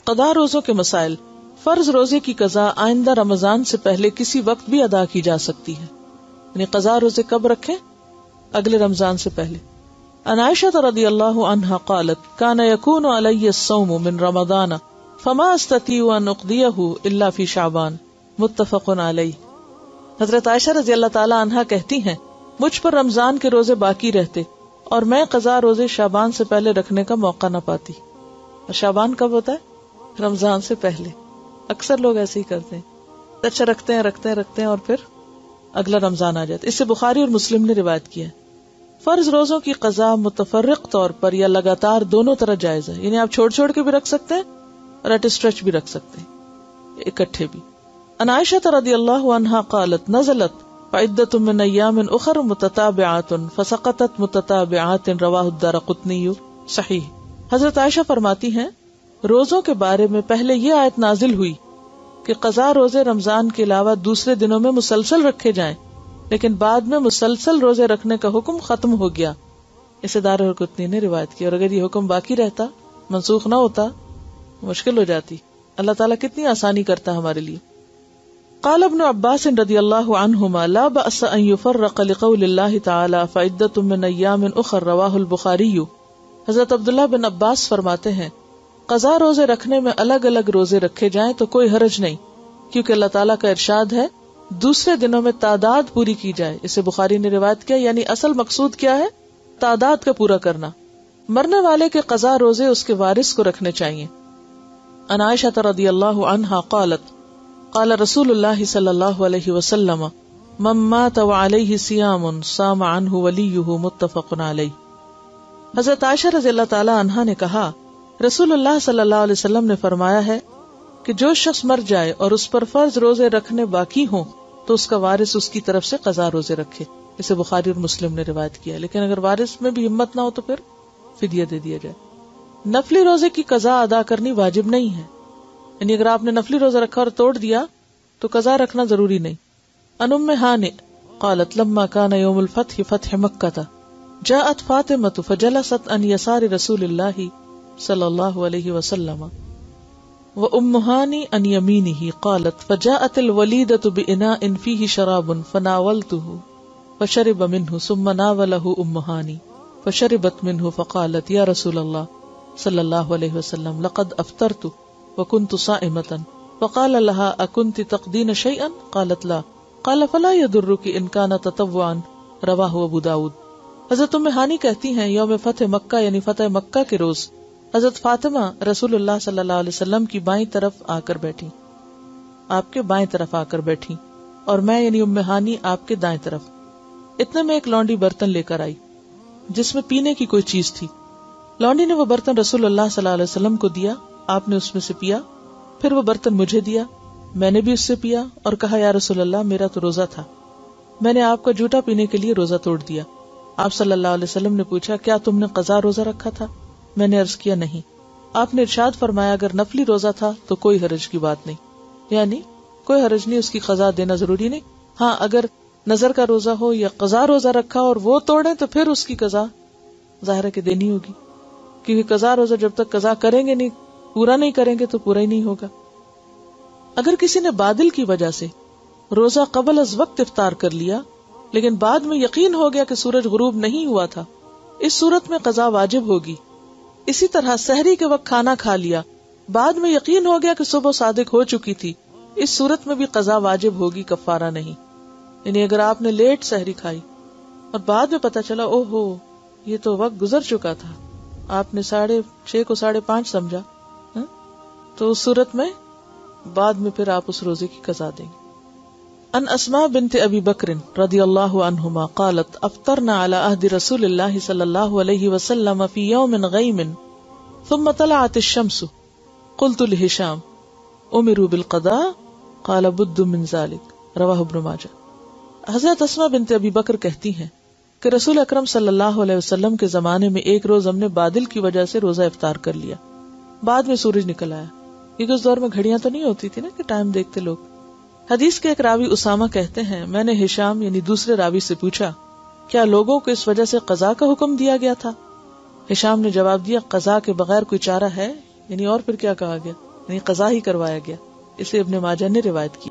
قضا روزوں کے مسائل. فرض روزے کی قضا آئندہ رمضان سے پہلے کسی وقت بھی ادا کی جا سکتی ہے. یعنی قضا روزے کب رکھیں؟ اگلے رمضان سے پہلے. عن عائشہ رضی اللہ عنہا قالت کان یکون علی الصوم من رمضان فما استطیع ان اقضیہ الا فی شعبان متفق علیہ. حضرت عائشہ رضی اللہ تعالی عنہا کہتی ہیں مجھ پر رمضان کے روزے باقی رہتے اور میں قضا روزے شعبان سے پہلے رکھنے کا موقع نہ پاتی. اور شعبان کب ہوتا ہے؟ رمضان سے پہلے. اکثر لوگ ایسے ہی کرتے ہیں, اچھا رکھتے ہیں اور پھر اگلا رمضان آ جاتا ہے. اس سے بخاری اور مسلم نے روایت کیا ہے. فرض روزوں کی قضا متفرق طور پر یا لگاتار دونوں طرح جائز ہے. یعنی آپ چھوڑ کے بھی رکھ سکتے ہیں اور ایٹ اسٹریچ بھی رکھ سکتے ہیں, اکٹھے بھی. عن عائشہ رضی اللہ عنہا قالت نزلت فعدۃ من ایام اخر متتابعات فسقطت متتابعات رواہ الدارقطنی صحیح. حضرت عائشہ فرماتی ہیں روزوں کے بارے میں پہلے یہ آیت نازل ہوئی کہ قضا روزے رمضان کے علاوہ دوسرے دنوں میں مسلسل رکھے جائیں, لیکن بعد میں مسلسل روزے رکھنے کا حکم ختم ہو گیا. اسے دارقطنی نے روایت کی. اور اگر یہ حکم باقی رہتا, منسوخ نہ ہوتا, مشکل ہو جاتی. اللہ تعالیٰ کتنی آسانی کرتا ہے ہمارے لیے. قال ابن عباس رضی اللہ عنہما لا بأس ان يفرق لقول اللہ تعالی فعدۃ من ایام اخر رواہ البخاری. حضرت عبداللہ بن عباس فرماتے ہیں قضا روزے رکھنے میں الگ الگ روزے رکھے جائیں تو کوئی حرج نہیں, کیونکہ اللہ تعالیٰ کا ارشاد ہے دوسرے دنوں میں تعداد پوری کی جائے. اسے بخاری نے روایت کیا. یعنی اصل مقصود کیا ہے؟ تعداد کا پورا کرنا. مرنے والے کے قضا روزے اس کے وارث کو رکھنے چاہیے. عن عائشہ رضی اللہ عنہا قالت قال رسول اللہ صلی اللہ علیہ وسلم من مات وعلیہ صیام صام عنہ ولیہ متفق علیہ. حضرت عائشہ رضی اللہ تعالی عنہا نے کہا رسول اللہ صلی اللہ علیہ وسلم نے فرمایا ہے کہ جو شخص مر جائے اور اس پر فرض روزے رکھنے باقی ہوں تو اس کا وارث اس کی طرف سے قضا روزے رکھے. اسے بخاری اور مسلم نے روایت کیا. لیکن اگر وارث میں بھی ہمت نہ ہو تو پھر فدیہ دے دیا جائے. نفلی روزے کی قضا ادا کرنی واجب نہیں ہے. یعنی اگر آپ نے نفلی روزہ رکھا اور توڑ دیا تو قضا رکھنا ضروری نہیں. عن ام ہانئ قالت لما كان يوم الفتح فتح مکہ جاءت فاطمة فجلست عن يسار رسول اللہ صلی اللہ علیہ وسلم وام ہانئ عن یمینہ قالت فجاءت الوليدة بإناء فيه شراب فناولته فشرب منه ثم ناوله ام ہانئ فشربت منه فقالت یا رسول اللہ صلی اللہ علیہ وسلم لقد افطرت وكنت صائمة فقال لها اكنت تقدين شيئا قالت لا قال فلا يضرك ان كان تطوعا رواه ابو داود. حضرت ام ہانئ کہتی ہیں یوم فتح مکہ یعنی فتح مکہ کے روز حضرت فاطمہ رسول اللہ صلی اللہ علیہ وسلم کی بائیں طرف آ کر بیٹھی, آپ کے بائیں طرف آ کر بیٹھی, اور میں یعنی ام ہانئ آپ کے دائیں طرف. اتنے میں ایک لونڈی برتن لے کر آئی جس میں پینے کی کوئی چیز تھی. لونڈی نے وہ برتن رسول اللہ صلی اللہ علیہ وسلم کو دیا, آپ نے اس میں سے پیا. پھر وہ برتن مجھے دیا, میں نے بھی اس سے پیا اور کہا یا رسول اللہ میرا تو روزہ تھا, میں نے آپ کا جھوٹا پینے کے لیے روزہ توڑ دیا. آپ صلی اللہ علیہ وسلم نے پوچھا کیا تم نے قضا روزہ رکھا تھا؟ میں نے عرض کیا نہیں. آپ نے ارشاد فرمایا اگر نفلی روزہ تھا تو کوئی حرج کی بات نہیں, یعنی کوئی حرج نہیں, اس کی قضا دینا ضروری نہیں. ہاں اگر نظر کا روزہ ہو یا قضا روزہ رکھا اور وہ توڑے تو پھر اس کی قضا ظاہر ہے کہ دینی ہوگی, کیونکہ قضا روزہ جب تک قضا کریں گے نہیں, پورا نہیں کریں گے تو پورا ہی نہیں ہوگا. اگر کسی نے بادل کی وجہ سے روزہ قبل از وقت افطار کر لیا لیکن بعد میں یقین ہو گیا کہ سورج غروب نہیں ہوا تھا, اس صورت میں قضا واجب ہوگی. اسی طرح سحری کے وقت کھانا کھا لیا, بعد میں یقین ہو گیا کہ صبح صادق ہو چکی تھی, اس صورت میں بھی قضا واجب ہوگی, کفارہ نہیں. یعنی اگر آپ نے لیٹ سحری کھائی اور بعد میں پتا چلا او ہو یہ تو وقت گزر چکا تھا, آپ نے 6:30 کو 5:30 سمجھا, تو اس صورت میں بعد میں پھر آپ اس روزے کی قضا دیں گے. ان اسماء بنت ابی بکر رضی اللہ عنہما قالت افطرنا على عهد رسول اللہ صلی اللہ علیہ وسلم فی یوم غیم ثم طلعت الشمس قلت لہشام امروا بالقضاء قال بد من ذلك رواہ ابن ماجہ. حضرت اسماء بنت ابی بکر کہتی ہیں کہ رسول اکرم صلی اللہ علیہ وسلم کے زمانے میں ایک روز ہم نے بادل کی وجہ سے روزہ افطار کر لیا, بعد میں سورج نکل آیا, کیونکہ اس دور میں گھڑیاں تو نہیں ہوتی تھی نا کہ ٹائم دیکھتے لوگ. حدیث کے ایک راوی اسامہ کہتے ہیں میں نے ہشام یعنی دوسرے راوی سے پوچھا کیا لوگوں کو اس وجہ سے قضا کا حکم دیا گیا تھا؟ ہشام نے جواب دیا قضا کے بغیر کوئی چارہ ہے, یعنی اور پھر کیا کہا گیا, یعنی قضا ہی کروایا گیا. اسے ابن ماجہ نے روایت کی.